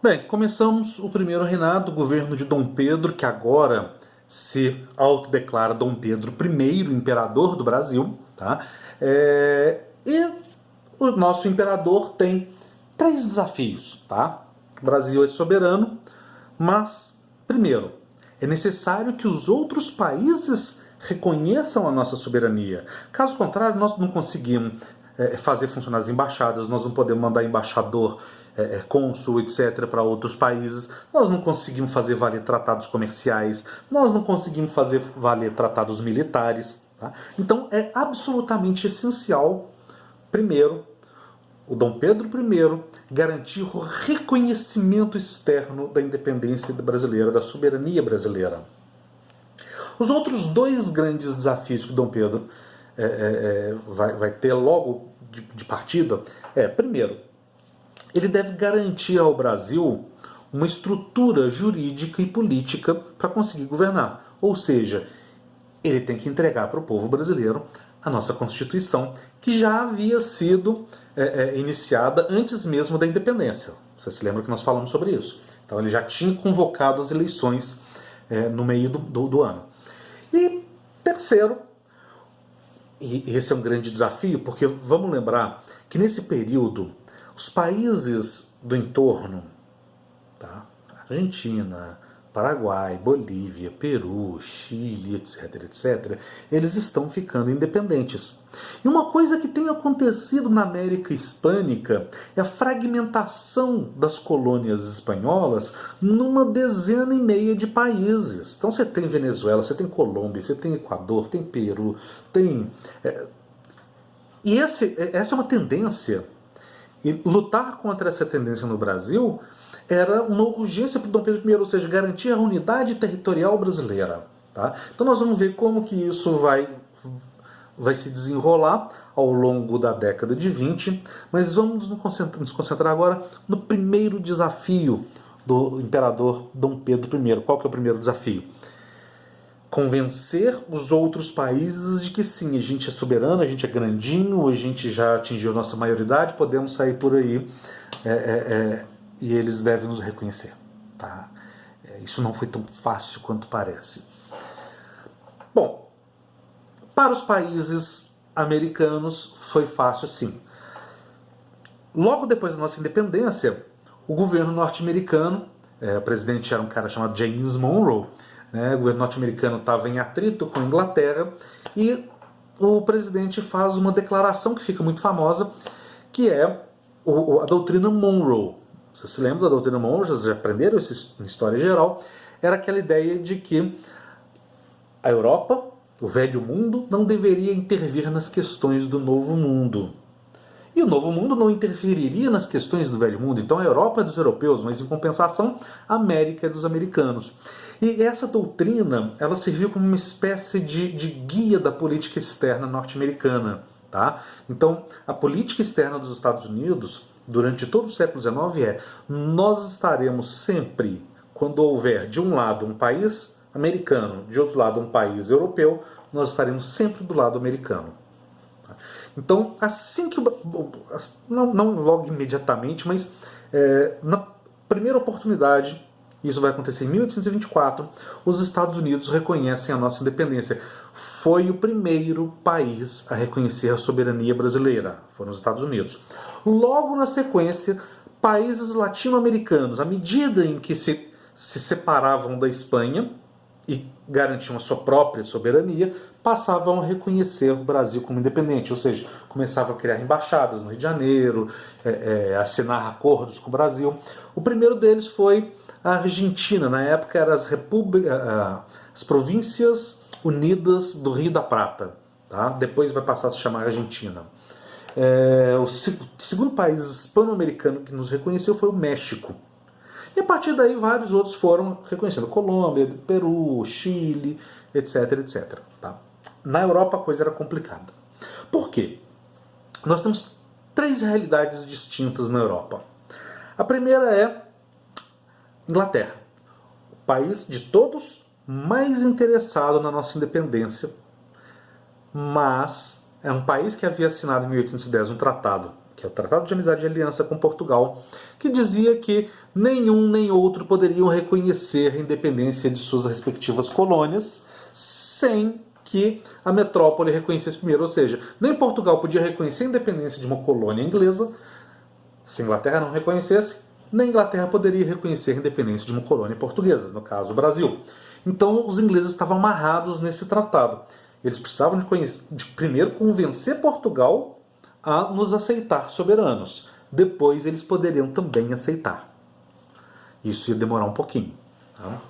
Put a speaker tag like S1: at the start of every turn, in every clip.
S1: Bem, começamos o primeiro reinado, o governo de Dom Pedro, que agora se autodeclara Dom Pedro I, imperador do Brasil, tá? E o nosso imperador tem três desafios, tá? O Brasil é soberano, mas, primeiro, é necessário que os outros países reconheçam a nossa soberania. Caso contrário, nós não conseguimos fazer funcionar as embaixadas, nós não podemos mandar embaixador, cônsul, etc., para outros países, nós não conseguimos fazer valer tratados comerciais, nós não conseguimos fazer valer tratados militares. Tá? Então é absolutamente essencial, primeiro, o Dom Pedro I garantir o reconhecimento externo da independência brasileira, da soberania brasileira. Os outros dois grandes desafios que o Dom Pedro vai ter logo de partida primeiro, ele deve garantir ao Brasil uma estrutura jurídica e política para conseguir governar. Ou seja, ele tem que entregar para o povo brasileiro a nossa Constituição, que já havia sido iniciada antes mesmo da independência. Você se lembra que nós falamos sobre isso? Então ele já tinha convocado as eleições no meio do ano. E terceiro, e esse é um grande desafio, porque vamos lembrar que nesse período os países do entorno, tá? Argentina, Paraguai, Bolívia, Peru, Chile, etc., eles estão ficando independentes. E uma coisa que tem acontecido na América Hispânica é a fragmentação das colônias espanholas numa dezena e meia de países. Então você tem Venezuela, você tem Colômbia, você tem Equador, tem Peru, tem... E essa é uma tendência. E lutar contra essa tendência no Brasil era uma urgência para o Dom Pedro I, ou seja, garantir a unidade territorial brasileira. Tá? Então nós vamos ver como que isso vai se desenrolar ao longo da década de 20, mas vamos nos concentrar agora no primeiro desafio do imperador Dom Pedro I. Qual que é o primeiro desafio? Convencer os outros países de que sim, a gente é soberano, a gente é grandinho, a gente já atingiu nossa maioridade, podemos sair por aí e eles devem nos reconhecer. Tá? Isso não foi tão fácil quanto parece. Bom, para os países americanos foi fácil sim. Logo depois da nossa independência, o governo norte-americano, o presidente era um cara chamado James Monroe, o governo norte-americano estava em atrito com a Inglaterra e o presidente faz uma declaração que fica muito famosa, que é a doutrina Monroe. Você se lembra da doutrina Monroe? Vocês já aprenderam isso em história geral? Era aquela ideia de que a Europa, o velho mundo, não deveria intervir nas questões do novo mundo. E o novo mundo não interferiria nas questões do velho mundo. Então a Europa é dos europeus, mas em compensação a América é dos americanos. E essa doutrina, ela serviu como uma espécie de guia da política externa norte-americana. Tá? Então a política externa dos Estados Unidos, durante todo o século XIX, nós estaremos sempre, quando houver de um lado um país americano, de outro lado um país europeu, nós estaremos sempre do lado americano. Então, assim que... Não logo imediatamente, mas na primeira oportunidade, isso vai acontecer em 1824, os Estados Unidos reconhecem a nossa independência. Foi o primeiro país a reconhecer a soberania brasileira, foram os Estados Unidos. Logo na sequência, países latino-americanos, à medida em que se separavam da Espanha e garantiam a sua própria soberania, passavam a reconhecer o Brasil como independente, ou seja, começavam a criar embaixadas no Rio de Janeiro, assinar acordos com o Brasil. O primeiro deles foi a Argentina, na época eram as Províncias Unidas do Rio da Prata, tá? Depois vai passar a se chamar Argentina. O segundo país hispano-americano que nos reconheceu foi o México. E a partir daí vários outros foram reconhecendo. Colômbia, Peru, Chile, etc, etc. Tá? Na Europa a coisa era complicada. Por quê? Nós temos três realidades distintas na Europa. A primeira é Inglaterra. O país de todos mais interessado na nossa independência, mas é um país que havia assinado em 1810 um tratado, que é o Tratado de Amizade e Aliança com Portugal, que dizia que nenhum nem outro poderiam reconhecer a independência de suas respectivas colônias sem que a metrópole reconhecesse primeiro. Ou seja, nem Portugal podia reconhecer a independência de uma colônia inglesa, se a Inglaterra não reconhecesse, nem a Inglaterra poderia reconhecer a independência de uma colônia portuguesa, no caso o Brasil. Então os ingleses estavam amarrados nesse tratado. Eles precisavam de primeiro convencer Portugal a nos aceitar soberanos. Depois eles poderiam também aceitar. Isso ia demorar um pouquinho. Tá?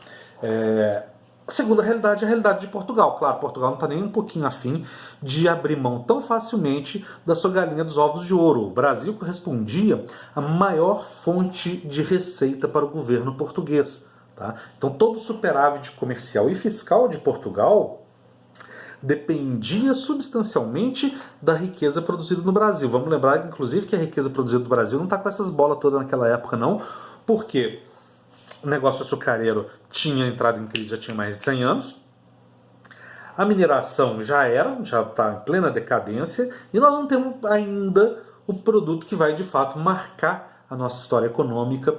S1: A segunda realidade é a realidade de Portugal. Claro, Portugal não está nem um pouquinho afim de abrir mão tão facilmente da sua galinha dos ovos de ouro. O Brasil correspondia à maior fonte de receita para o governo português. Tá? Então todo o superávit comercial e fiscal de Portugal dependia substancialmente da riqueza produzida no Brasil. Vamos lembrar, inclusive, que a riqueza produzida no Brasil não está com essas bolas todas naquela época, não, porque o negócio açucareiro tinha entrado em crise, já tinha mais de 100 anos. A mineração já está em plena decadência, e nós não temos ainda o produto que vai, de fato, marcar a nossa história econômica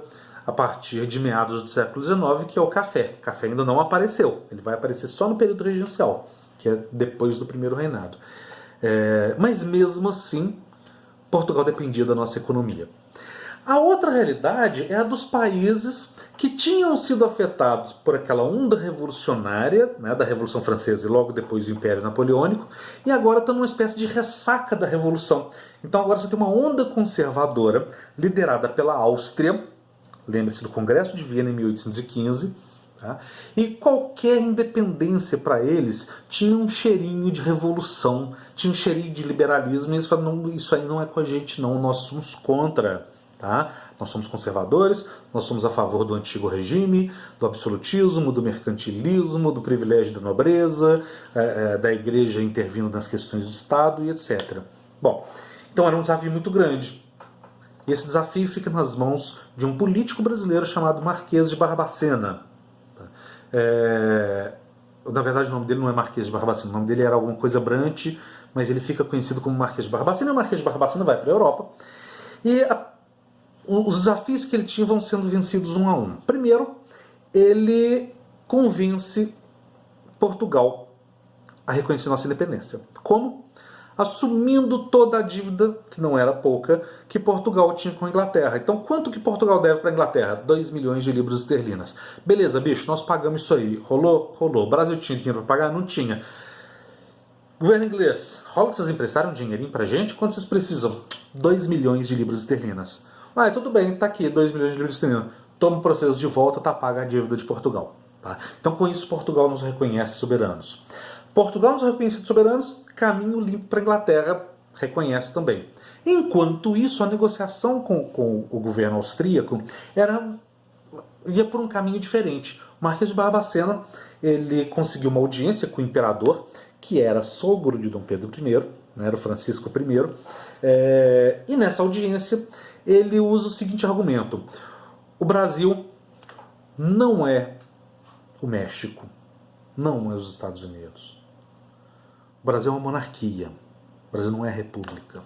S1: a partir de meados do século XIX, que é o café. O café ainda não apareceu, ele vai aparecer só no período regencial, que é depois do primeiro reinado. Mas mesmo assim, Portugal dependia da nossa economia. A outra realidade é a dos países que tinham sido afetados por aquela onda revolucionária, né, da Revolução Francesa e logo depois do Império Napoleônico, e agora estão numa espécie de ressaca da Revolução. Então agora você tem uma onda conservadora liderada pela Áustria, lembre-se do Congresso de Viena em 1815, tá? E qualquer independência para eles tinha um cheirinho de revolução, tinha um cheirinho de liberalismo, e eles falaram, não, isso aí não é com a gente não, nós somos contra. Tá? Nós somos conservadores, nós somos a favor do antigo regime, do absolutismo, do mercantilismo, do privilégio da nobreza, da igreja intervindo nas questões do Estado e etc. Bom, então era um desafio muito grande. E esse desafio fica nas mãos de um político brasileiro chamado Marquês de Barbacena. Na verdade o nome dele não é Marquês de Barbacena, o nome dele era alguma coisa Brant, mas ele fica conhecido como Marquês de Barbacena, e o Marquês de Barbacena vai para a Europa. E os desafios que ele tinha vão sendo vencidos um a um. Primeiro, ele convence Portugal a reconhecer nossa independência. Como? Assumindo toda a dívida, que não era pouca, que Portugal tinha com a Inglaterra. Então, quanto que Portugal deve para a Inglaterra? 2 milhões de libras esterlinas. Beleza, bicho, nós pagamos isso aí. Rolou? Rolou. O Brasil tinha dinheiro para pagar? Não tinha. Governo inglês, rola que vocês emprestaram um dinheirinho pra gente? Quanto vocês precisam? 2 milhões de libras esterlinas. Tudo bem, tá aqui, 2 milhões de libras esterlinas. Toma o processo de volta, tá paga a dívida de Portugal. Tá? Então, com isso, Portugal nos reconhece soberanos. Portugal nos reconhece soberanos, caminho limpo para a Inglaterra reconhece também. Enquanto isso, a negociação com o governo austríaco ia por um caminho diferente. O Marquês de Barbacena, ele conseguiu uma audiência com o imperador, que era sogro de Dom Pedro I, né, era o Francisco I, e nessa audiência ele usa o seguinte argumento: o Brasil não é o México, não é os Estados Unidos. O Brasil é uma monarquia, o Brasil não é república.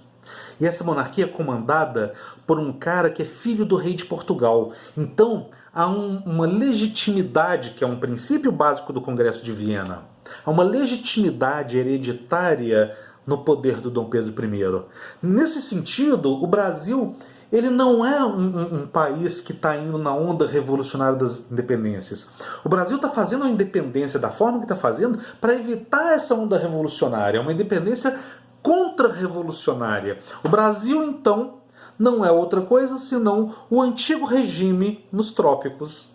S1: E essa monarquia é comandada por um cara que é filho do rei de Portugal. Então há uma legitimidade, que é um princípio básico do Congresso de Viena. Há uma legitimidade hereditária no poder do Dom Pedro I. Nesse sentido, o Brasil ele não é um país que está indo na onda revolucionária das independências. O Brasil está fazendo a independência da forma que está fazendo para evitar essa onda revolucionária. É uma independência contra-revolucionária. O Brasil, então, não é outra coisa senão o antigo regime nos trópicos.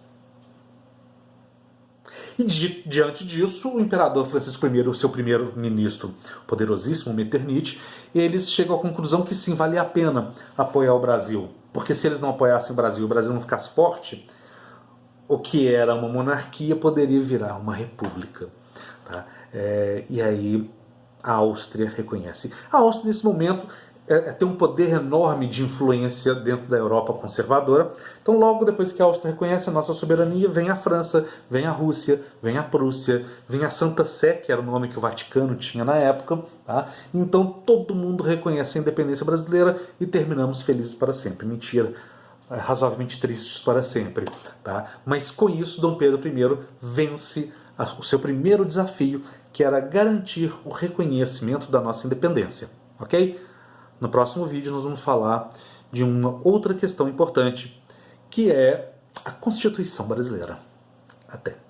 S1: E diante disso, o imperador Francisco I, o seu primeiro-ministro, poderosíssimo Metternich, eles chegam à conclusão que sim, valia a pena apoiar o Brasil. Porque se eles não apoiassem o Brasil não ficasse forte, o que era uma monarquia poderia virar uma república. Tá? E aí a Áustria reconhece. A Áustria, nesse momento, tem um poder enorme de influência dentro da Europa conservadora. Então, logo depois que a Áustria reconhece a nossa soberania, vem a França, vem a Rússia, vem a Prússia, vem a Santa Sé, que era o nome que o Vaticano tinha na época. Tá? Então, todo mundo reconhece a independência brasileira e terminamos felizes para sempre. Mentira, razoavelmente tristes para sempre. Tá? Mas com isso, Dom Pedro I vence o seu primeiro desafio, que era garantir o reconhecimento da nossa independência. Ok? No próximo vídeo nós vamos falar de uma outra questão importante, que é a Constituição brasileira. Até!